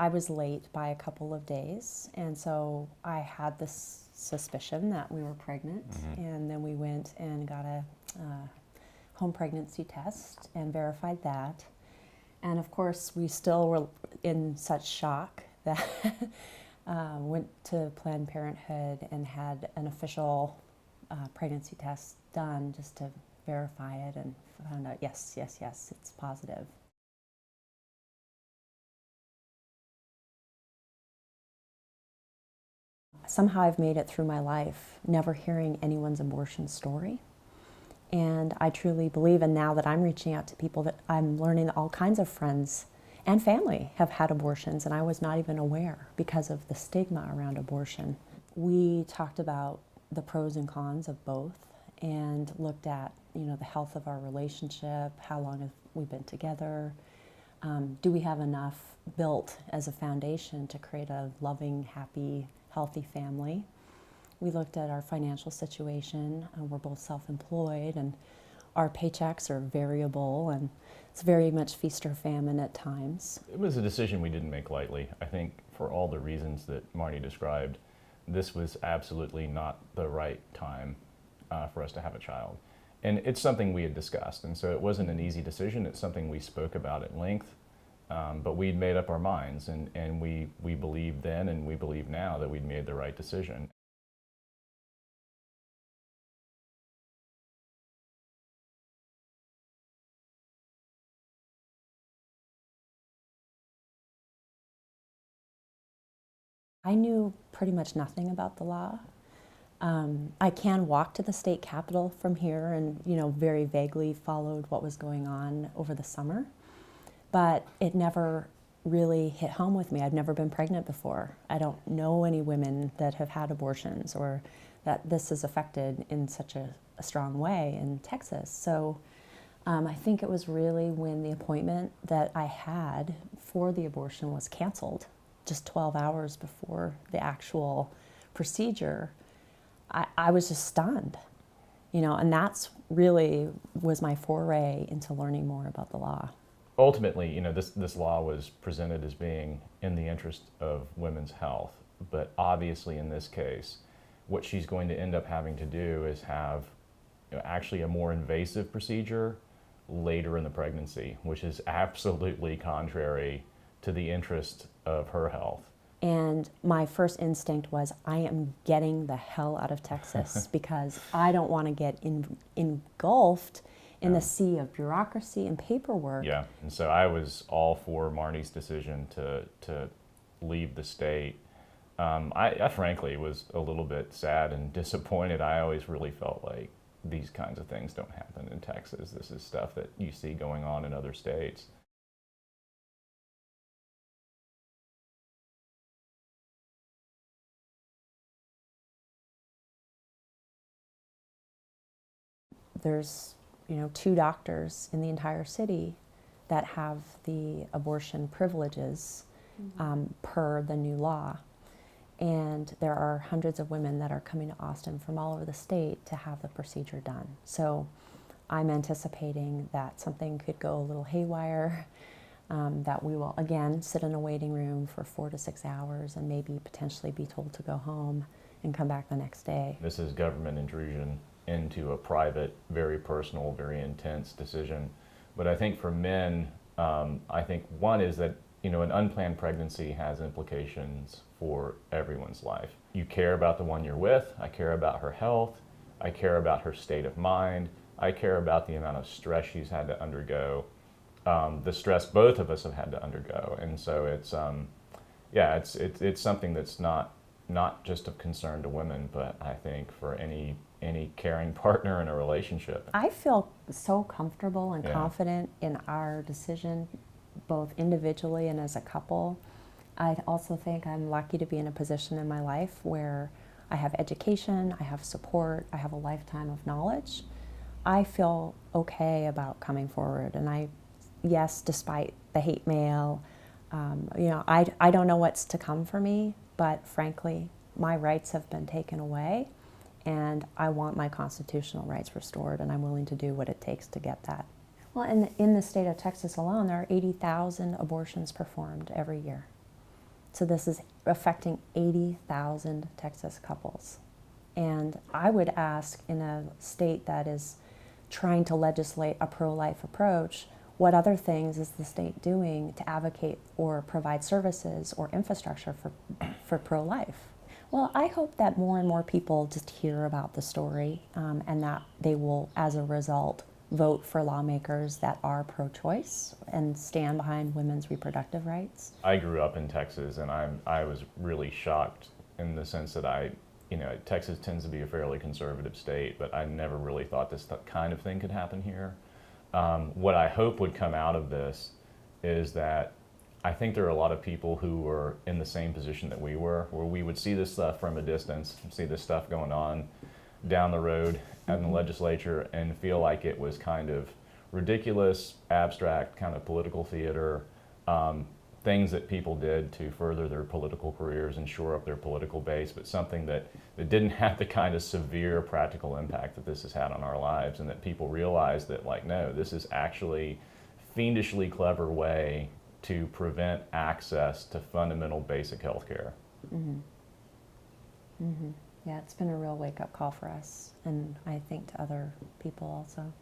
I was late by a couple of days, and so I had this suspicion that we were pregnant, and then we went and got a home pregnancy test and verified that. And of course, we still were in such shock that went to Planned Parenthood and had an official pregnancy test done just to verify it, and found out yes, it's positive. Somehow I've made it through my life never hearing anyone's abortion story. And I truly believe, and now that I'm reaching out to people, that I'm learning that all kinds of friends and family have had abortions, and I was not even aware because of the stigma around abortion. We talked about the pros and cons of both and looked at, the health of our relationship, how long have we been together, do we have enough built as a foundation to create a loving, happy, healthy family. We looked at our financial situation. We're both self-employed, and our paychecks are variable, and it's very much feast or famine at times. It was a decision we didn't make lightly. I think for all the reasons that Marni described, this was absolutely not the right time for us to have a child. And it's something we had discussed, and so it wasn't an easy decision. It's something we spoke about at length. But we'd made up our minds, and we believed then and we believe now that we'd made the right decision. I knew pretty much nothing about the law. I can walk to the state capitol from here and, very vaguely followed what was going on over the summer. But it never really hit home with me. I've never been pregnant before. I don't know any women that have had abortions or that this is affected in such a strong way in Texas. So I think it was really when the appointment that I had for the abortion was canceled, just 12 hours before the actual procedure, I was just stunned, and that's really was my foray into learning more about the law. Ultimately, this law was presented as being in the interest of women's health, but obviously in this case, what she's going to end up having to do is have actually a more invasive procedure later in the pregnancy, which is absolutely contrary to the interest of her health. And my first instinct was, I am getting the hell out of Texas because I don't want to get engulfed in the sea of bureaucracy and paperwork. Yeah, and so I was all for Marni's decision to leave the state. I frankly was a little bit sad and disappointed. I always really felt like these kinds of things don't happen in Texas. This is stuff that you see going on in other states. There's, 2 doctors in the entire city that have the abortion privileges per the new law. And there are hundreds of women that are coming to Austin from all over the state to have the procedure done. So I'm anticipating that something could go a little haywire, that we will again sit in a waiting room for 4 to 6 hours and maybe potentially be told to go home and come back the next day. This is government intrusion into a private, very personal, very intense decision. But I think for men, I think one is that an unplanned pregnancy has implications for everyone's life. You care about the one you're with. I care about her health. I care about her state of mind. I care about the amount of stress she's had to undergo, the stress both of us have had to undergo. And so it's something that's not just of concern to women, but I think for any caring partner in a relationship. I feel so comfortable and confident in our decision, both individually and as a couple. I also think I'm lucky to be in a position in my life where I have education, I have support, I have a lifetime of knowledge. I feel okay about coming forward, and yes, despite the hate mail, I don't know what's to come for me, but frankly, my rights have been taken away. And I want my constitutional rights restored, and I'm willing to do what it takes to get that. Well, in the state of Texas alone, there are 80,000 abortions performed every year. So this is affecting 80,000 Texas couples. And I would ask, in a state that is trying to legislate a pro-life approach, what other things is the state doing to advocate or provide services or infrastructure for pro-life? Well, I hope that more and more people just hear about the story, and that they will, as a result, vote for lawmakers that are pro-choice and stand behind women's reproductive rights. I grew up in Texas, and I was really shocked in the sense that Texas tends to be a fairly conservative state, but I never really thought this kind of thing could happen here. What I hope would come out of this is that I think there are a lot of people who were in the same position that we were, where we would see this stuff from a distance, see this stuff going on down the road in the legislature, and feel like it was kind of ridiculous, abstract, kind of political theater, things that people did to further their political careers and shore up their political base, but something that didn't have the kind of severe practical impact that this has had on our lives, and that people realized that, like, no, this is actually fiendishly clever way to prevent access to fundamental basic health care. Mm-hmm. Mm-hmm. Yeah, it's been a real wake-up call for us, and I think to other people also.